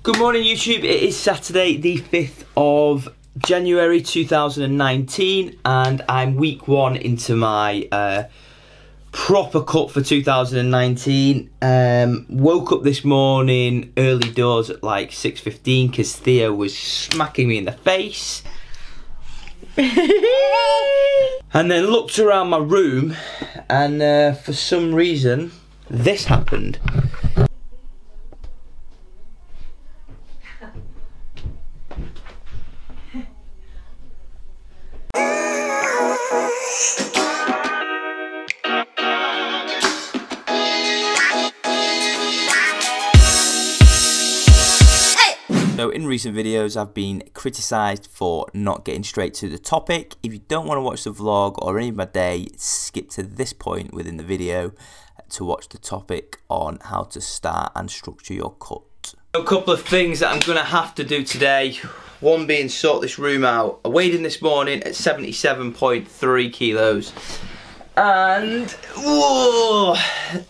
Good morning YouTube, it is Saturday the 5th of January 2019 and I'm week 1 into my proper cut for 2019. Woke up this morning early doors at like 6:15 because Theo was smacking me in the face. And then looked around my room and for some reason this happened. So in recent videos I've been criticised for not getting straight to the topic. If you don't want to watch the vlog or any of my day, skip to this point within the video to watch the topic on how to start and structure your cut. A couple of things that I'm going to have to do today. One being sort this room out. I weighed in this morning at 77.3 kilos. And whoa,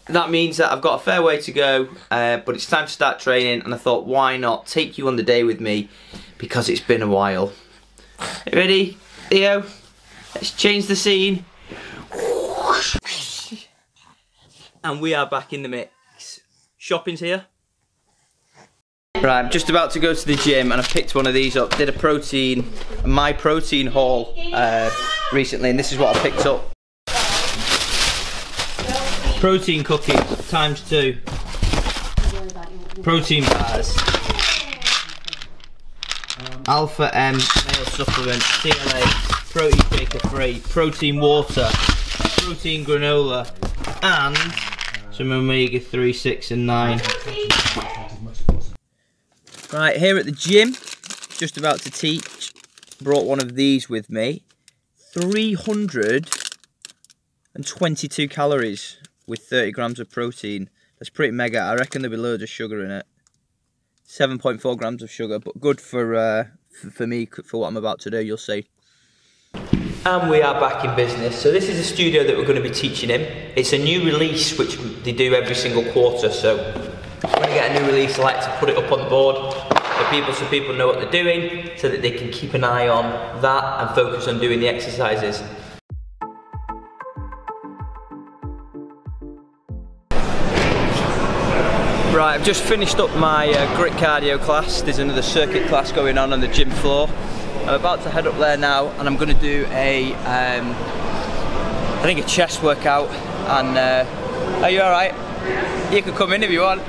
that means that I've got a fair way to go, but it's time to start training, and I thought why not take you on the day with me because it's been a while. You ready, Theo? Let's change the scene. And we are back in the mix. Shopping's here. Right, I'm just about to go to the gym and I picked one of these up. Did a my protein haul recently, and this is what I picked up. Protein cookies ×2, protein bars, Alpha M male supplement, CLA, protein shaker free, protein water, protein granola, and some omega 3, 6 and 9. Right, here at the gym, just about to teach, brought one of these with me. 322 calories. With 30 grams of protein. That's pretty mega. I reckon there'll be loads of sugar in it. 7.4 grams of sugar, but good for me, for what I'm about to do, you'll see. And we are back in business. So this is a studio that we're going to be teaching in. It's a new release, which they do every single quarter. So when I get a new release, I like to put it up on the board so people know what they're doing, so that they can keep an eye on that and focus on doing the exercises. Right, I've just finished up my grit cardio class. There's another circuit class going on the gym floor. I'm about to head up there now, and I'm going to do a, I think a chest workout. And are you all right? You can come in if you want.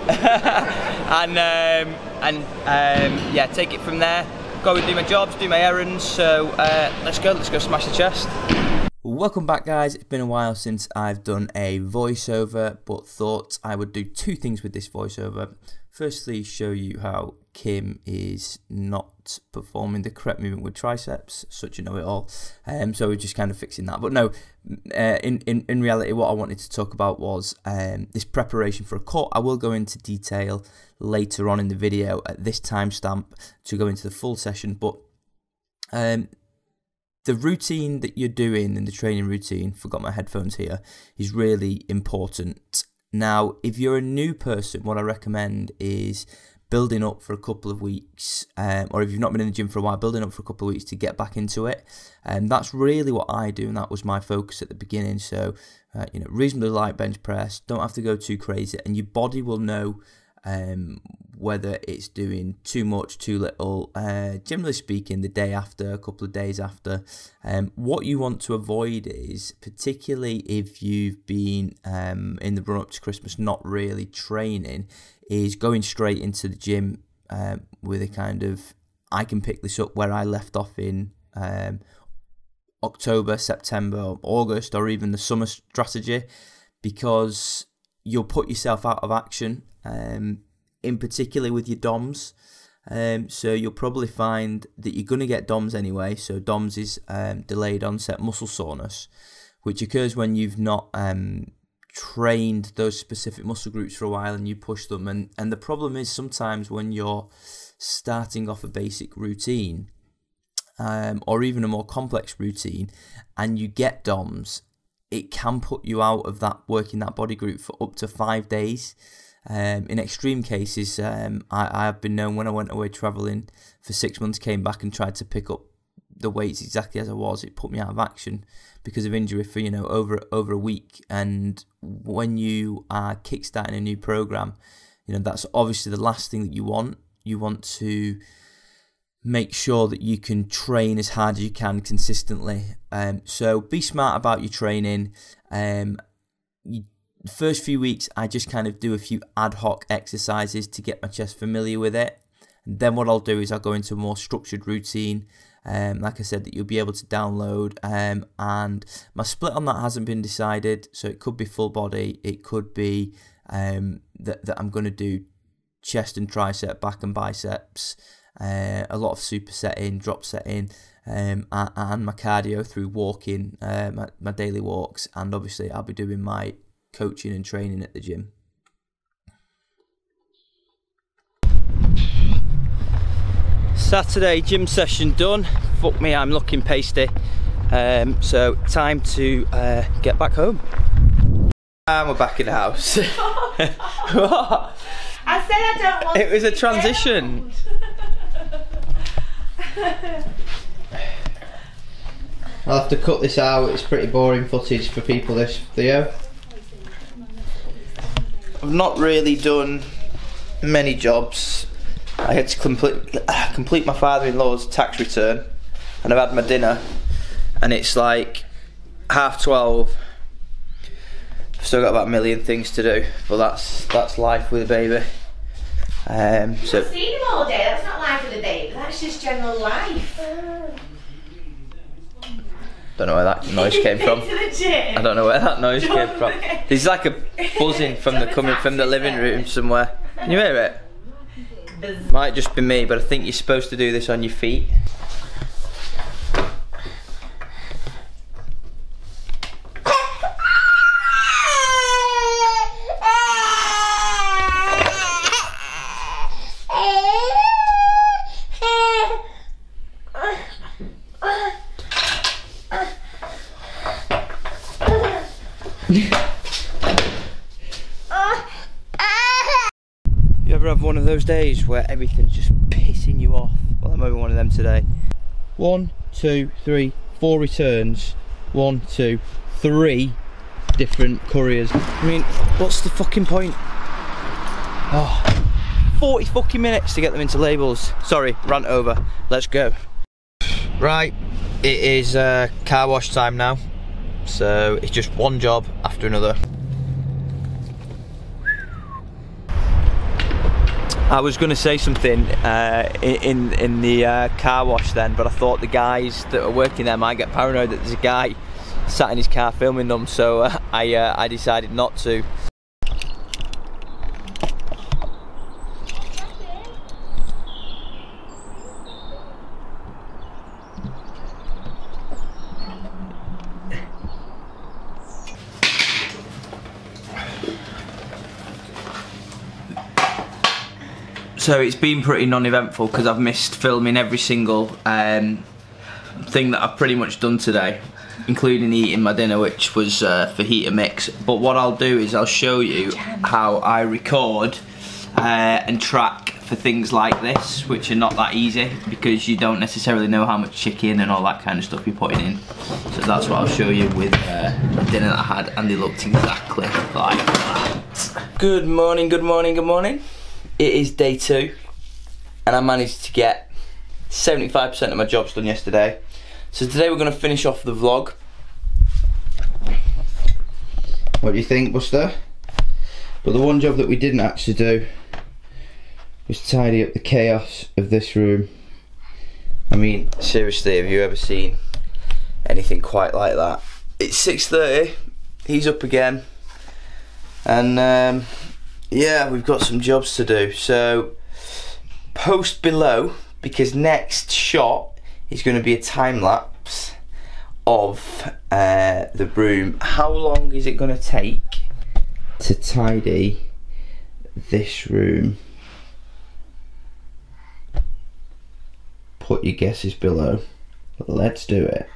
Yeah, take it from there. Go and do my jobs, do my errands. So let's go smash the chest. Welcome back guys, it's been a while since I've done a voiceover, but thought I would do two things with this voiceover. Firstly, show you how Kim is not performing the correct movement with triceps, such a know-it-all, so we're just kind of fixing that. But no, in reality what I wanted to talk about was this preparation for a cut. I will go into detail later on in the video at this timestamp to go into the full session, but the routine that you're doing in the training routine, forgot my headphones here, is really important. Now, if you're a new person, what I recommend is building up for a couple of weeks, or if you've not been in the gym for a while, building up for a couple of weeks to get back into it. And that's really what I do, and that was my focus at the beginning. So, you know, reasonably light bench press, don't have to go too crazy, and your body will know whether it's doing too much, too little. Generally speaking, the day after, a couple of days after. What you want to avoid is, particularly if you've been in the run-up to Christmas not really training, is going straight into the gym with a kind of, I can pick this up where I left off in October, September, August, or even the summer strategy, because you'll put yourself out of action, in particular with your DOMs. So you'll probably find that you're going to get DOMs anyway. So DOMs is delayed onset muscle soreness, which occurs when you've not trained those specific muscle groups for a while and you push them. And the problem is sometimes when you're starting off a basic routine, or even a more complex routine, and you get DOMs, it can put you out of that working that body group for up to 5 days. In extreme cases, I have been known when I went away travelling for 6 months, came back and tried to pick up the weights exactly as I was. It put me out of action because of injury for over a week. And when you are kickstarting a new program, that's obviously the last thing that you want. You want to make sure that you can train as hard as you can consistently. So be smart about your training. The first few weeks, I just kind of do a few ad hoc exercises to get my chest familiar with it. And then what I'll do is I'll go into a more structured routine, like I said, that you'll be able to download. And my split on that hasn't been decided, so it could be full body, it could be that I'm going to do chest and tricep, back and biceps, a lot of supersetting, drop setting, and my cardio through walking, my daily walks, and obviously I'll be doing my coaching and training at the gym. Saturday gym session done. Fuck me, I'm looking pasty. So time to get back home. And we're back in the house. What? I said I don't want. It was a transition. I'll have to cut this out. It's pretty boring footage for people, this video. I've not really done many jobs. I had to complete my father-in-law's tax return, and I've had my dinner, and it's like 12:30. I've still got about a million things to do, but that's life with a baby. So I've seen him all day. That's not life with a baby. That's just general life. Don't know where that noise came from. I don't know where that noise came from. There's like a buzzing coming from the living room somewhere. Can you hear it? Might just be me, but I think you're supposed to do this on your feet. You ever have one of those days where everything's just pissing you off? Well, I'm having one of them today. 1, 2, 3, 4 returns. 1, 2, 3 different couriers. I mean, what's the fucking point? Oh, 40 fucking minutes to get them into labels. Sorry, rant over. Let's go. Right, it is car wash time now. So it's just one job after another. I was going to say something in the car wash then, but I thought the guys that are working there might get paranoid that there's a guy sat in his car filming them, so I decided not to. So it's been pretty non-eventful because I've missed filming every single thing that I've pretty much done today, including eating my dinner, which was fajita mix. But what I'll do is I'll show you how I record and track for things like this, which are not that easy because you don't necessarily know how much chicken and all that kind of stuff you're putting in. So that's what I'll show you with the dinner that I had, and they looked exactly like that. Good morning, good morning, good morning. It is day 2, and I managed to get 75% of my jobs done yesterday. So today we're going to finish off the vlog. What do you think, Buster? But the one job that we didn't actually do was tidy up the chaos of this room. I mean, seriously, have you ever seen anything quite like that? It's 6:30, he's up again, and yeah, we've got some jobs to do, so post below, because next shot is going to be a time lapse of the room. How long is it going to take to tidy this room? Put your guesses below, but let's do it.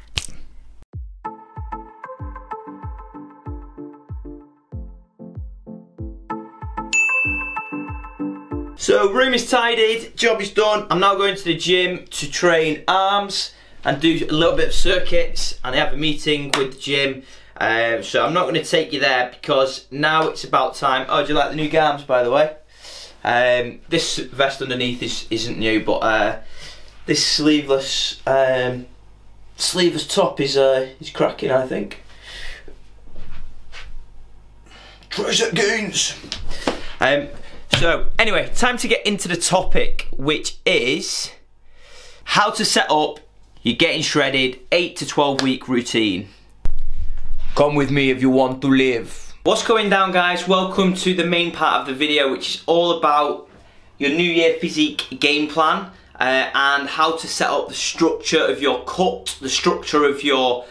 So room is tidied, job is done. I'm now going to the gym to train arms and do a little bit of circuits, and I have a meeting with the gym. So I'm not going to take you there because now it's about time. Oh, do you like the new arms, by the way? This vest underneath isn't new, but this sleeveless top is cracking, I think. Tricep gains. So anyway, time to get into the topic, which is how to set up your getting shredded 8 to 12 week routine. Come with me if you want to live. What's going down, guys? Welcome to the main part of the video, which is all about your New Year physique game plan and how to set up the structure of your cut, the structure of your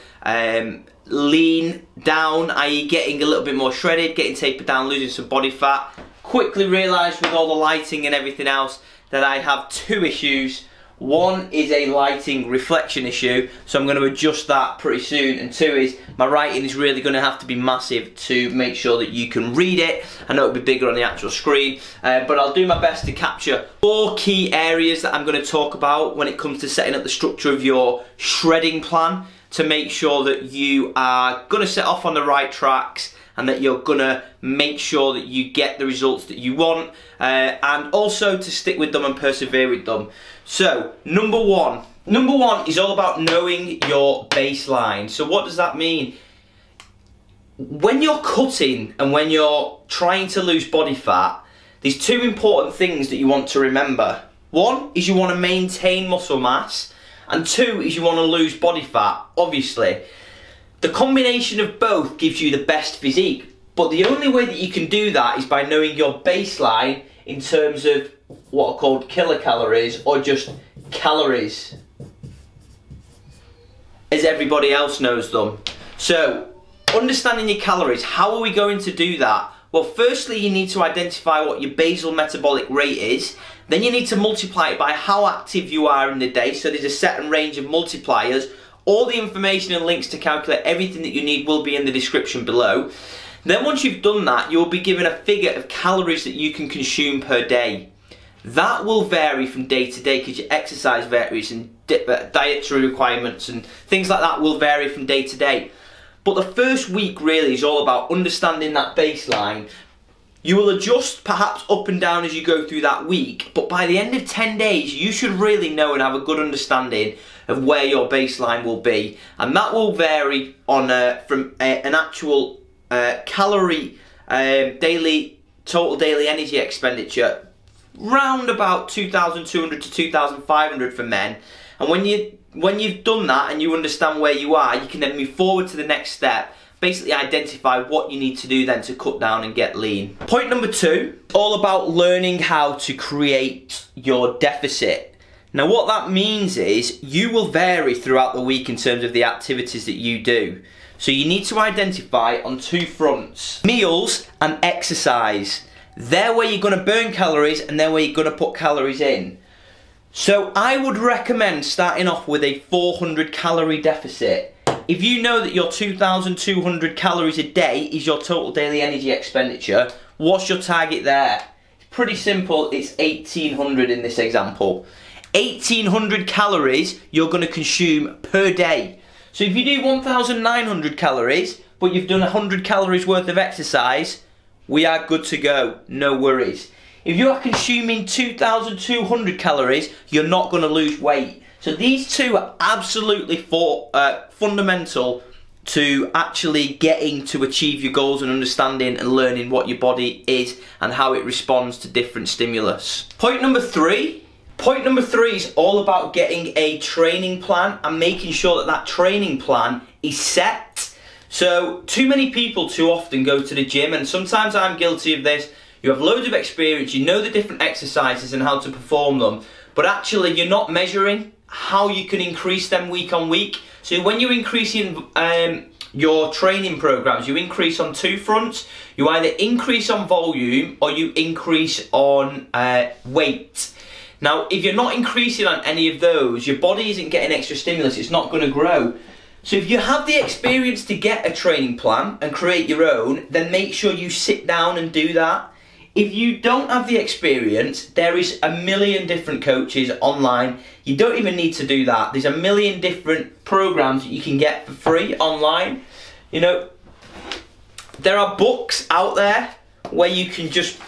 lean down, i.e. getting a little bit more shredded, getting tapered down, losing some body fat. Quickly realised with all the lighting and everything else that I have two issues. One is a lighting reflection issue, so I'm going to adjust that pretty soon, and two is my writing is really going to have to be massive to make sure that you can read it. I know it'll be bigger on the actual screen, but I'll do my best to capture 4 key areas that I'm going to talk about when it comes to setting up the structure of your shredding plan to make sure that you are going to set off on the right tracks and that you're gonna make sure that you get the results that you want, and also to stick with them and persevere with them. So, number one is all about knowing your baseline. So what does that mean? When you're cutting and when you're trying to lose body fat, there's 2 important things that you want to remember. One is you want to maintain muscle mass, and 2 is you want to lose body fat, obviously. The combination of both gives you the best physique, but the only way that you can do that is by knowing your baseline in terms of what are called kilocalories or just calories, as everybody else knows them. So, understanding your calories, how are we going to do that? Well, firstly, you need to identify what your basal metabolic rate is. Then you need to multiply it by how active you are in the day. So there's a certain range of multipliers. All the information and links to calculate everything that you need will be in the description below. Then once you've done that, you'll be given a figure of calories that you can consume per day. That will vary from day to day because your exercise varies and dietary requirements and things like that will vary from day to day. But the first week really is all about understanding that baseline. You will adjust perhaps up and down as you go through that week, but by the end of 10 days, you should really know and have a good understanding of where your baseline will be. And that will vary on from an actual calorie total daily energy expenditure, round about 2,200 to 2,500 for men. And when you've done that and you understand where you are, you can then move forward to the next step. Basically identify what you need to do then to cut down and get lean. Point number 2, all about learning how to create your deficit. Now what that means is you will vary throughout the week in terms of the activities that you do. So you need to identify on 2 fronts, meals and exercise. They're where you're going to burn calories and they're where you're going to put calories in. So I would recommend starting off with a 400 calorie deficit. If you know that your 2,200 calories a day is your total daily energy expenditure, what's your target there? It's pretty simple, it's 1,800 in this example. 1,800 calories you're going to consume per day. So if you do 1,900 calories, but you've done 100 calories worth of exercise, we are good to go, no worries. If you are consuming 2,200 calories, you're not going to lose weight. So these 2 are absolutely fundamental to actually getting to achieve your goals and understanding and learning what your body is and how it responds to different stimulus. Point number 3 is all about getting a training plan and making sure that that training plan is set. So too many people too often go to the gym, and sometimes I'm guilty of this. You have loads of experience, you know the different exercises and how to perform them, but actually you're not measuring how you can increase them week on week. So when you're increasing your training programs, you increase on 2 fronts. You either increase on volume or you increase on weight. Now, if you're not increasing on any of those, your body isn't getting extra stimulus, it's not going to grow. So if you have the experience to get a training plan and create your own, then make sure you sit down and do that. If you don't have the experience, there is a million different coaches online. You don't even need to do that. There's a million different programs that you can get for free online. You know, there are books out there where you can just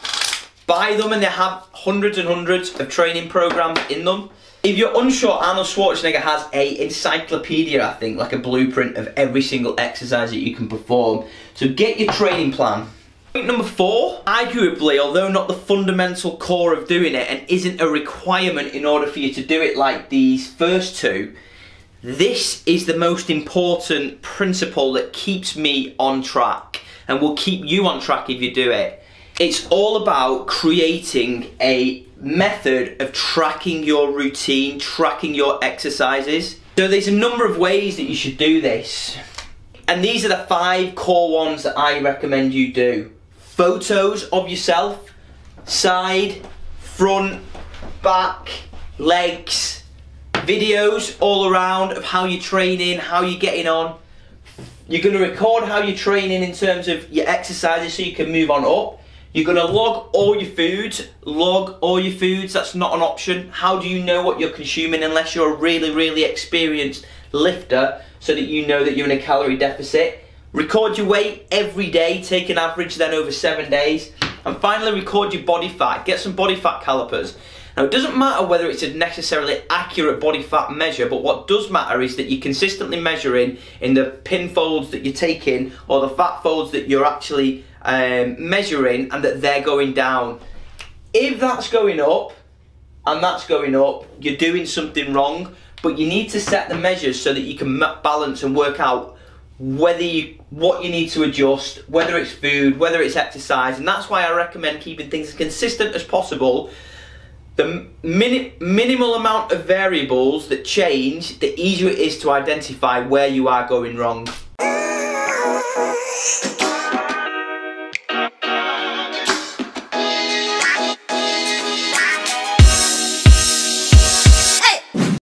buy them and they have hundreds and hundreds of training programs in them. If you're unsure, Arnold Schwarzenegger has an encyclopedia, I think, like a blueprint of every single exercise that you can perform. So get your training plan. Point number 4, arguably, although not the fundamental core of doing it and isn't a requirement in order for you to do it like these first 2, this is the most important principle that keeps me on track and will keep you on track if you do it. It's all about creating a method of tracking your routine, tracking your exercises. So there's a number of ways that you should do this. And these are the 5 core ones that I recommend you do. Photos of yourself, side, front, back, legs, videos all around of how you're training, how you're getting on. You're going to record how you're training in terms of your exercises so you can move on up. You're going to log all your foods. Log all your foods, that's not an option. How do you know what you're consuming unless you're a really, really experienced lifter so that you know that you're in a calorie deficit? Record your weight every day, take an average then over 7 days. And finally, record your body fat. Get some body fat calipers. Now, it doesn't matter whether it's a necessarily accurate body fat measure, but what does matter is that you're consistently measuring in the pin folds that you're taking or the fat folds that you're actually measuring, and that they're going down. If that's going up and that's going up, you're doing something wrong, but you need to set the measures so that you can balance and work out what you need to adjust, whether it's food, whether it's exercise. And that's why I recommend keeping things as consistent as possible. The minimal amount of variables that change, the easier it is to identify where you are going wrong.